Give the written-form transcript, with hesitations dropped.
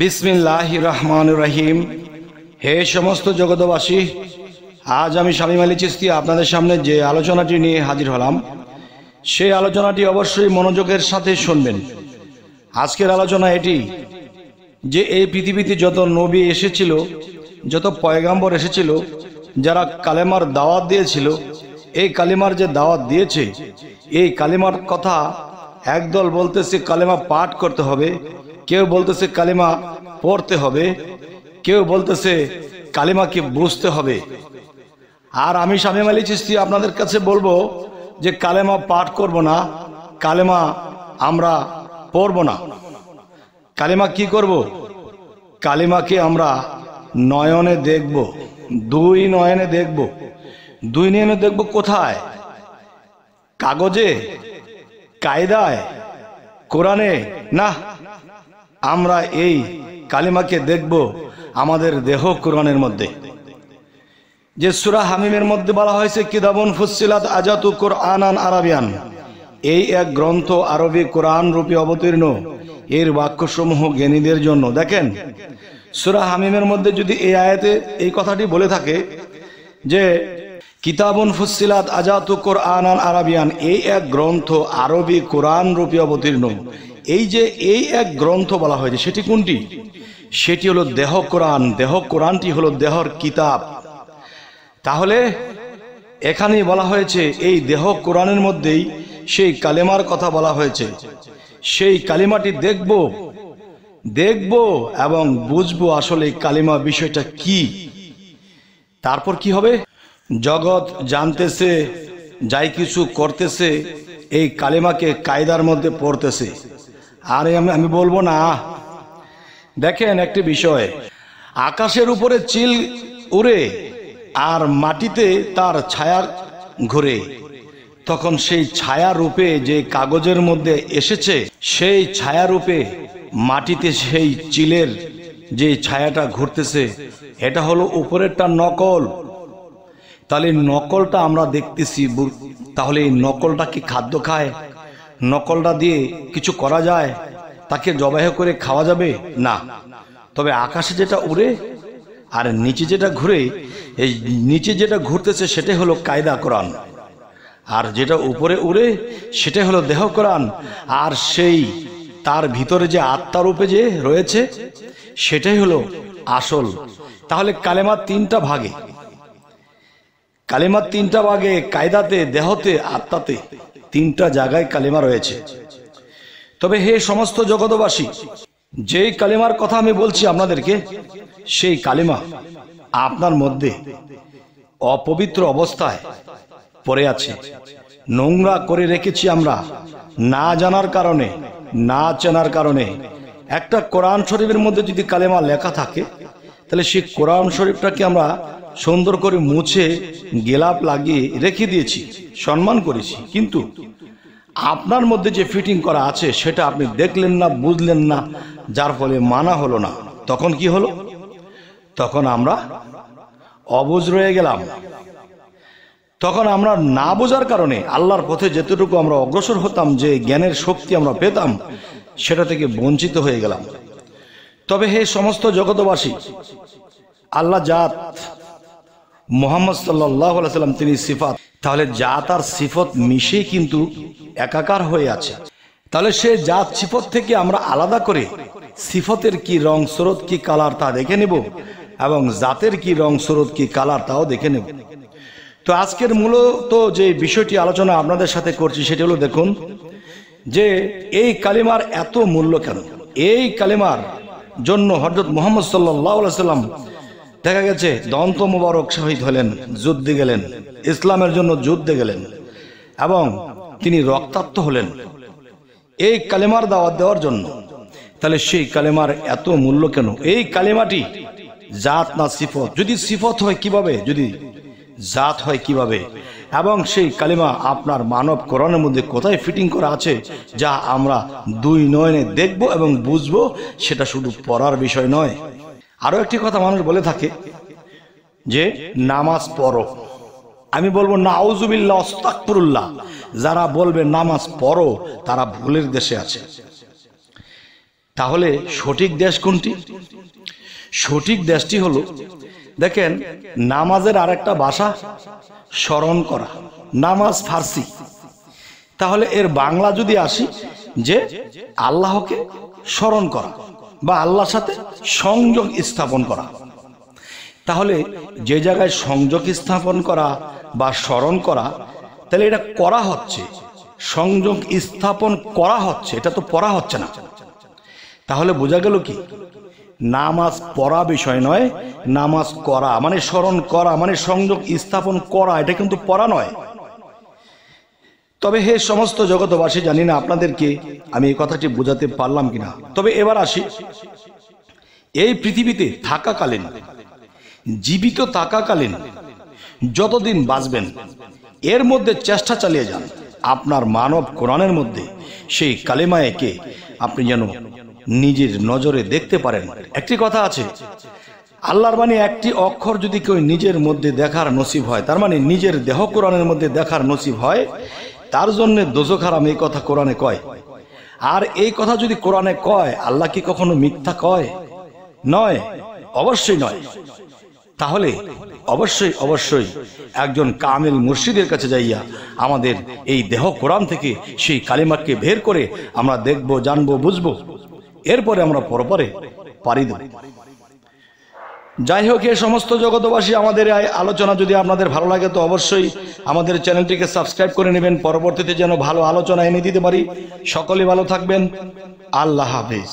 বিসমিল্লাহির রহমানির রহিম। হে সমস্ত জগতবাসী, আজ আমি শামীম আলী চিশতি আপনাদের সামনে যে আলোচনাটি নিয়ে হাজির হলাম, সেই আলোচনাটি অবশ্যই মনোযোগের সাথে শুনবেন। আজকের আলোচনা এটি যে এই পৃথিবীতে যত নবী এসেছিল, যত পয়গাম্বর এসেছিল, যারা কালেমার দাওয়াত দিয়েছিল, এই কালিমার যে দাওয়াত দিয়েছে, এই কালিমার কথা একদল বলতেছে কালেমা পাঠ করতে হবে, কেউ বলতেছে কালিমা পড়তে হবে, কেউ বলতেছে কালিমাকে বুঝতে হবে। আর আমি শামীম আলী চিশতি আপনাদের কাছে বলবো যে কালেমা পাঠ করব না, কালেমা আমরা পড়ব না। কালিমা কি করব? কালিমাকে আমরা নয়নে দেখব, দুই নয়নে দেখব। দুই নয়নে দেখব কোথায়? কাগজে, কায়দায়, কোরআনে? না, আমরা এই কালিমাকে দেখব আমাদের দেহ কোরআনের মধ্যে। যে সূরা হামিমের মধ্যে বলা হয়েছে কিতাবুন ফুসসিলাত আয়াতু কুরআনান আরাবিয়ান, এই এক গ্রন্থ আরবি কোরআন রূপে অবতীর্ণ, এর বাক্যসমূহ জ্ঞানীদের জন্য। দেখেন, সূরা হামিমের মধ্যে যদি এই আয়াতে এই কথাটি বলে থাকে যে কিতাবুন ফুসসিলাত আয়াতু কুরআনান আরাবিয়ান, এই এক গ্রন্থ আরবি কোরআন রূপে অবতীর্ণ, এই যে এই এক গ্রন্থ বলা হয়েছে, সেটি কোনটি? সেটি হলো দেহ কোরআন। দেহ কোরআনটি হলো দেহর কিতাব। তাহলে এখানেই বলা হয়েছে এই দেহ কোরআনের মধ্যেই সেই কালেমার কথা বলা হয়েছে। সেই কালিমাটি দেখব এবং বুঝবো আসলে কালিমা বিষয়টা কি। তারপর কি হবে? জগৎ জানতেছে, যাই কিছু করতেছে এই কালিমাকে কায়দার মধ্যে পড়তেছে। আর আমি বলবো না। দেখেন একটি বিষয়, আকাশের উপরে চিল উড়ে আর মাটিতে তার ছায়া ঘুরে, তখন সেই ছায়া রূপে যে কাগজের মধ্যে এসেছে, সেই ছায়া রূপে মাটিতে সেই চিলের যে ছায়াটা ঘুরতেছে, এটা হলো উপরেরটা নকল। তাহলে নকলটা আমরা দেখতেছি, তাহলে এই নকলটা কি খাদ্য খায়? নকলটা দিয়ে কিছু করা যায়? তাকে জবাই করে খাওয়া যাবে না। তবে আকাশে যেটা উড়ে আর নিচে যেটা ঘুরে, এই নিচে যেটা ঘুরতেছে সেটাই হলো কায়দা কোরআন, আর যেটা উপরে উড়ে সেটাই হলো দেহ কোরআন। আর সেই তার ভিতরে যে আত্মারূপে যে রয়েছে সেটাই হলো আসল। তাহলে কালেমার তিনটা ভাগে, কালেমার তিনটা ভাগে, কায়দাতে, দেহতে, আত্মাতে, তিনটা জায়গায় কালেমা রয়েছে। তবে হে সমস্ত জগতবাসী, যেই কালেমার কথা আমি বলছি আপনাদেরকে, সেই কালেমা আপনার মধ্যে অপবিত্র অবস্থায় পড়ে আছে, নোংরা করে রেখেছি আমরা না জানার কারণে, না চেনার কারণে। একটা কোরআন শরীফের মধ্যে যদি কালেমা লেখা থাকে, তাহলে সেই কোরআন শরীফটাকে আমরা সুন্দর করে মুছে গেলাপ লাগিয়ে রেখে দিয়েছি, সম্মান করেছি, কিন্তু আপনার মধ্যে যে ফিটিং করা আছে সেটা আপনি দেখলেন না, বুঝলেন না, যার ফলে মানা হলো না। তখন কি হলো? তখন আমরা অবুঝ রয়ে গেলাম। তখন আমরা না বোঝার কারণে আল্লাহর পথে যেতটুকু আমরা অগ্রসর হতাম, যে জ্ঞানের শক্তি আমরা পেতাম, সেটা থেকে বঞ্চিত হয়ে গেলাম। তবে হে সমস্ত জগতবাসী, আল্লাহ জাত, মুহাম্মদ সাল্লাল্লাহু আলাইহি সাল্লাম তিনি সিফাত। তাহলে জাত আর সিফত মিশেই কিন্তু একাকার হয়ে আছে। তাহলে সে জাত সিফত থেকে আমরা আলাদা করে সিফতের কি রং স্রোত, কি কালার, তা দেখে নেব, এবং জাতের কি রং স্রোত, কি কালার, তাও দেখে নেব। তো আজকের মূলত যে বিষয়টি আলোচনা আপনাদের সাথে করছি সেটি হলো, দেখুন যে এই কালিমার এত মূল্য কেন। এই কালিমার জন্য হযরত মুহাম্মদ সাল্লাল্লাহু আলাইহি সাল্লাম দেখা গেছে দন্ত মোবারক শহীদ হলেন, যুদ্ধে গেলেন, ইসলামের জন্য যুদ্ধে গেলেন, এবং তিনি রক্তাক্ত হলেন এই কালেমার দাওয়াত দেওয়ার জন্য। তাহলে সেই কালেমার এত মূল্য কেন? এই কালেমাটি জাত না সিফত? যদি সিফত হয় কিভাবে, যদি জাত হয় কিভাবে? এবং সেই কালেমা আপনার মানব কোরআনের মধ্যে কোথায় ফিটিং করা আছে, যা আমরা দুই নয়নে দেখব এবং বুঝবো? সেটা শুধু পড়ার বিষয় নয়। আরো একটি কথা মানুষ বলে থাকে যে নামাজ পড়ো। আমি বলবো নাউজুবিল্লাহ, আস্তাগফিরুল্লাহ। যারা বলবে নামাজ পড়ো তারা ভুলের দেশে আছে। তাহলে সঠিক দেশ কোনটি? সঠিক দেশটি হলো, দেখেন, নামাজের আরেকটা ভাষা স্মরণ করা, নামাজ ফার্সি। তাহলে এর বাংলা যদি আসি যে আল্লাহকে স্মরণ করা বা আল্লাহর সাথে সংযোগ স্থাপন করা, তাহলে যে জায়গায় সংযোগ স্থাপন করা বা স্মরণ করা, তাহলে এটা করা হচ্ছে, সংযোগ স্থাপন করা হচ্ছে, এটা তো পড়া হচ্ছে না। তাহলে বোঝা গেল কি, নামাজ পড়া বিষয় নয়, নামাজ করা মানে স্মরণ করা মানে সংযোগ স্থাপন করা, এটা কিন্তু পড়া নয়। তবে হে সমস্ত জগতবাসী, জানি না আপনাদেরকে আমি এই কথাটি বোঝাতে পারলাম কিনা। তবে এবার আসি, এই পৃথিবীতে থাকাকালীন, জীবিত থাকাকালীন যতদিন বাঁচবেন, এর মধ্যে চেষ্টা চালিয়ে যান আপনার মানব কোরআনের মধ্যে সেই কালেমাকে আপনি যেন নিজের নজরে দেখতে পারেন। একটি কথা আছে, আল্লাহর বাণী একটি অক্ষর যদি কেউ নিজের মধ্যে দেখার নসিব হয়, তার মানে নিজের দেহ কোরআনের মধ্যে দেখার নসিব হয়, তার জন্য দোজখ হারাম, এই কথা কোরআনে কয়। আর এই কথা যদি কোরআনে কয়, আল্লাহ কি কখনো মিথ্যা কয়? নয়, অবশ্যই নয়। তাহলে অবশ্যই অবশ্যই একজন কামিল মুর্শিদের কাছে যাইয়া আমাদের এই দেহ কোরআন থেকে সেই কালিমাকে বের করে আমরা দেখব, জানবো, বুঝবো, এরপরে আমরা পরপরে পারি দেব। যাই হোক, এই সমস্ত জগতবাসী, আমাদের এই আলোচনা যদি আপনাদের ভালো লাগে তো অবশ্যই আমাদের চ্যানেলটিকে সাবস্ক্রাইব করে নেবেন, পরবর্তীতে যেন ভালো আলোচনা এনে দিতে পারি। সকলে ভালো থাকবেন। আল্লাহ হাফেজ।